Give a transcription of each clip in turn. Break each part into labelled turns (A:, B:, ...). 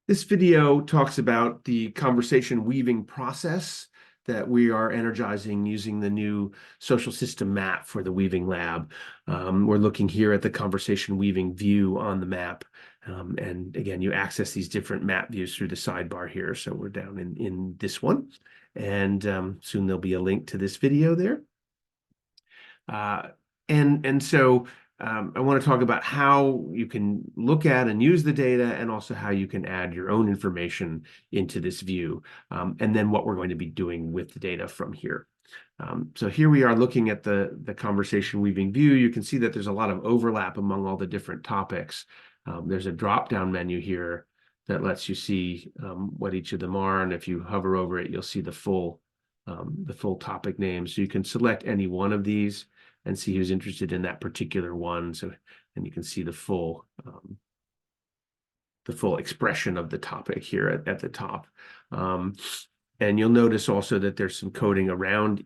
A: This video talks about the conversation weaving process that we are energizing using the new social system map for the Weaving Lab. We're looking here at the conversation weaving view on the map. And again, you access these different map views through the sidebar here. So we're down in this one. And soon there'll be a link to this video there. So I want to talk about how you can look at and use the data, and also how you can add your own information into this view, and then what we're going to be doing with the data from here. So here we are looking at the conversation weaving view. You can see that there's a lot of overlap among all the different topics. There's a drop-down menu here that lets you see what each of them are, and if you hover over it, you'll see the full topic name. So you can select any one of these and see who's interested in that particular one. So, and you can see the full expression of the topic here at the top. And you'll notice also that there's some coding around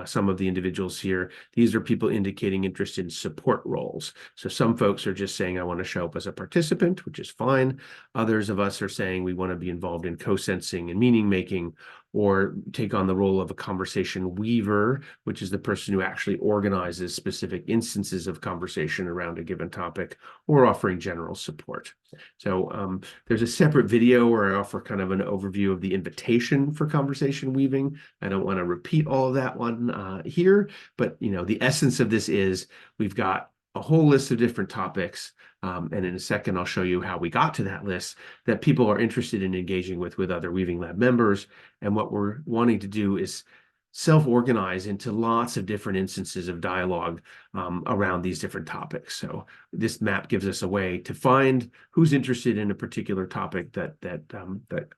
A: some of the individuals here. These are people indicating interest in support roles. So some folks are just saying, I want to show up as a participant, which is fine. Others of us are saying we want to be involved in co-sensing and meaning making, or take on the role of a conversation weaver, which is the person who actually organizes specific instances of conversation around a given topic, or offering general support. So there's a separate video where I offer kind of an overview of the invitation for conversation weaving. I don't want to repeat all of that one here, but the essence of this is we've got a whole list of different topics. And in a second, I'll show you how we got to that list that people are interested in engaging with other Weaving Lab members. And what we're wanting to do is self-organize into lots of different instances of dialogue around these different topics. So this map gives us a way to find who's interested in a particular topic that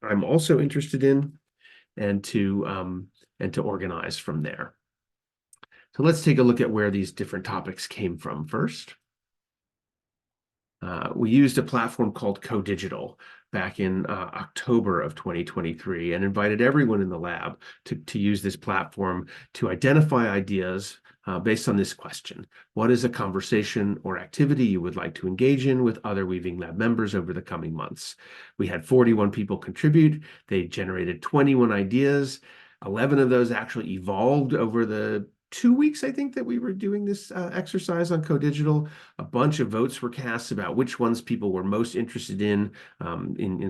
A: I'm also interested in, and to organize from there. So let's take a look at where these different topics came from first. We used a platform called CoDigital back in October of 2023, and invited everyone in the lab to use this platform to identify ideas based on this question: what is a conversation or activity you would like to engage in with other Weaving Lab members over the coming months? We had 41 people contribute. They generated 21 ideas. 11 of those actually evolved over the 2 weeks, I think, that we were doing this exercise on CoDigital. A bunch of votes were cast about which ones people were most interested in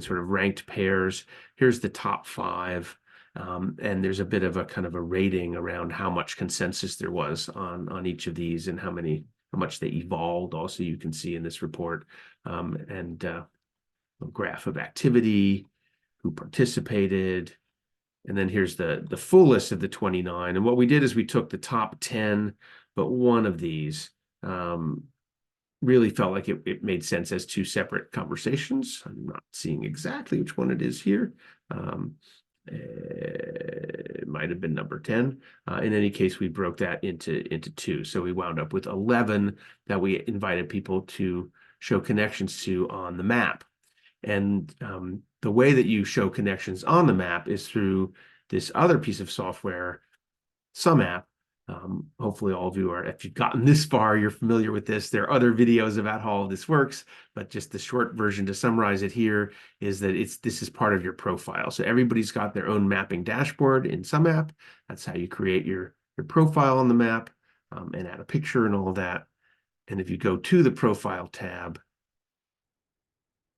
A: sort of ranked pairs. Here's the top 5. And there's a bit of a kind of a rating around how much consensus there was on each of these, and how much they evolved. Also, you can see in this report, and a graph of activity, who participated. And then here's the full list of the 29. And what we did is we took the top 10, but one of these really felt like it made sense as 2 separate conversations. I'm not seeing exactly which one it is here. It might have been number 10. In any case, we broke that into 2. So we wound up with 11 that we invited people to show connections to on the map. And the way that you show connections on the map is through this other piece of software, SumApp. Hopefully all of you if you've gotten this far, you're familiar with this. There are other videos about how all this works, but just the short version to summarize it here is that this is part of your profile. So everybody's got their own mapping dashboard in SumApp. That's how you create your profile on the map, and add a picture and all of that. And if you go to the profile tab,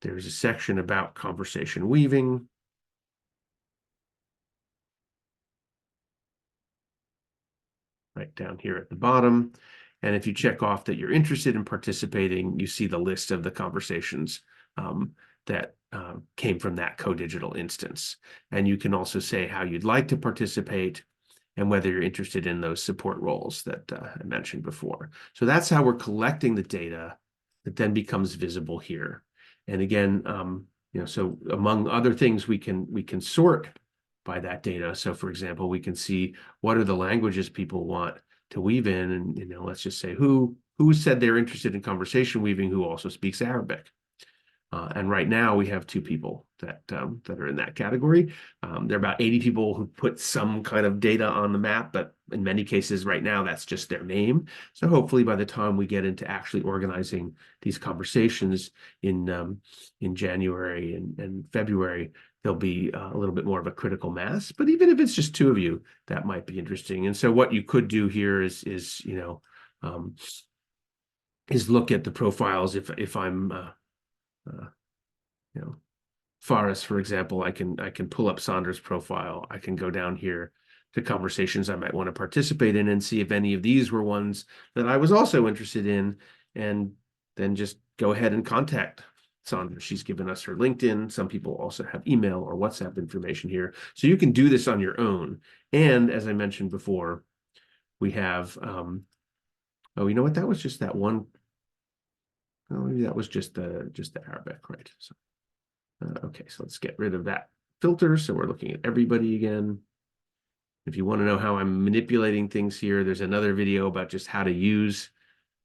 A: there's a section about conversation weaving. Right down here at the bottom. And if you check off that you're interested in participating, you see the list of the conversations that came from that CoDigital instance. And you can also say how you'd like to participate, and whether you're interested in those support roles that I mentioned before. So that's how we're collecting the data that then becomes visible here. And again, so among other things, we can sort by that data. So for example, we can see what are the languages people want to weave in, and let's just say who said they're interested in conversation weaving who also speaks Arabic. And right now we have 2 people that are in that category. There are about 80 people who put some kind of data on the map, but in many cases right now that's just their name. So hopefully by the time we get into actually organizing these conversations in January and February, there'll be a little bit more of a critical mass. But even if it's just two of you, that might be interesting. And so what you could do here is is look at the profiles. If I'm Faris, for example, I can pull up Sandra's profile. I can go down here to conversations I might want to participate in and see if any of these were ones that I was also interested in, and then just go ahead and contact Sandra. She's given us her LinkedIn. Some people also have email or WhatsApp information here. So you can do this on your own. And as I mentioned before, we have, oh, you know what? That was just that one. Oh, maybe that was just the Arabic, right? So, okay, so let's get rid of that filter. So we're looking at everybody again. If you want to know how I'm manipulating things here, there's another video about just how to use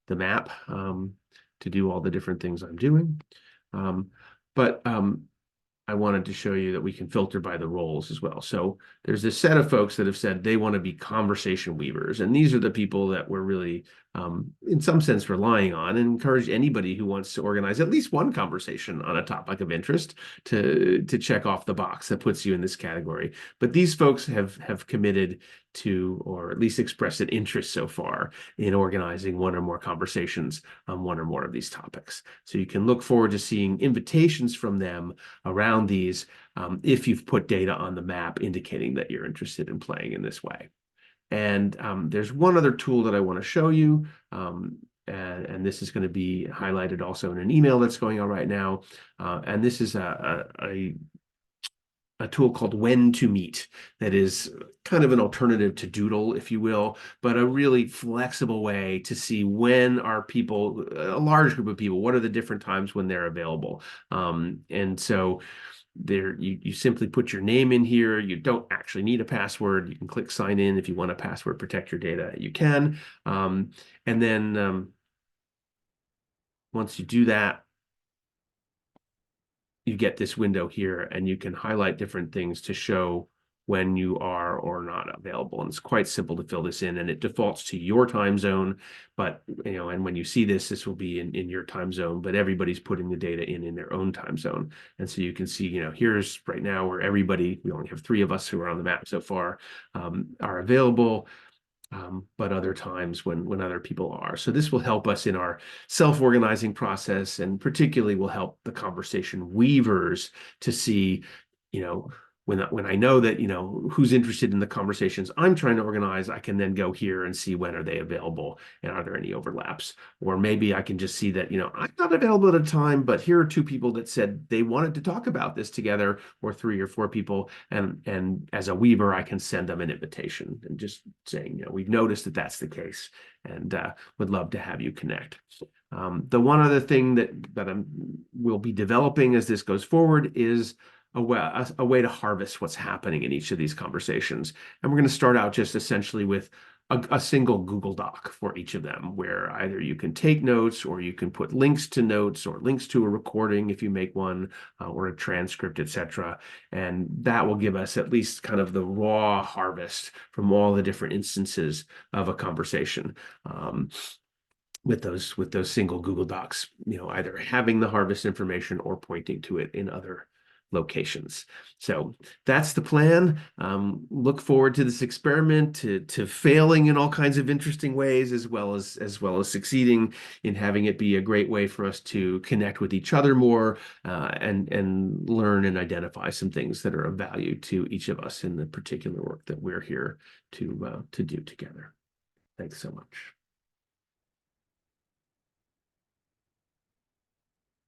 A: the map to do all the different things I'm doing. But I wanted to show you that we can filter by the roles as well. So there's this set of folks that have said they want to be conversation weavers. And these are the people that we're really, in some sense, relying on, and encourage anybody who wants to organize at least one conversation on a topic of interest to check off the box that puts you in this category. But these folks have committed to, or at least expressed an interest so far in organizing one or more conversations on one or more of these topics. So you can look forward to seeing invitations from them around these if you've put data on the map indicating that you're interested in playing in this way. And there's one other tool that I want to show you, and this is going to be highlighted also in an email that's going on right now. And this is a tool called When to Meet that is kind of an alternative to Doodle, if you will, but a really flexible way to see when are people, a large group of people, what are the different times when they're available. And so there you simply put your name in here. You don't actually need a password. You can click sign in. If you want to password protect your data, you can. And then once you do that, you get this window here, and you can highlight different things to show when you are or not available. And it's quite simple to fill this in, and it defaults to your time zone. But, and when you see this, this will be in your time zone, but everybody's putting the data in their own time zone. And so you can see, here's right now where everybody, we only have 3 of us who are on the map so far, are available. But other times when other people are. So this will help us in our self-organizing process, and particularly will help the conversation weavers to see, when I know that, who's interested in the conversations I'm trying to organize, I can then go here and see when are they available and are there any overlaps. Or maybe I can just see that, I'm not available at a time, but here are 2 people that said they wanted to talk about this together, or 3 or 4 people. And as a weaver, I can send them an invitation and just saying, we've noticed that that's the case, and would love to have you connect. The one other thing that we'll be developing as this goes forward is a way to harvest what's happening in each of these conversations. And we're going to start out just essentially with a single Google Doc for each of them, where either you can take notes, or you can put links to notes, or links to a recording if you make one, or a transcript, etc. And that will give us at least kind of the raw harvest from all the different instances of a conversation. With those single Google Docs, either having the harvest information or pointing to it in other locations. So that's the plan. Look forward to this experiment, to failing in all kinds of interesting ways, as well as succeeding in having it be a great way for us to connect with each other more, and learn and identify some things that are of value to each of us in the particular work that we're here to do together. Thanks so much.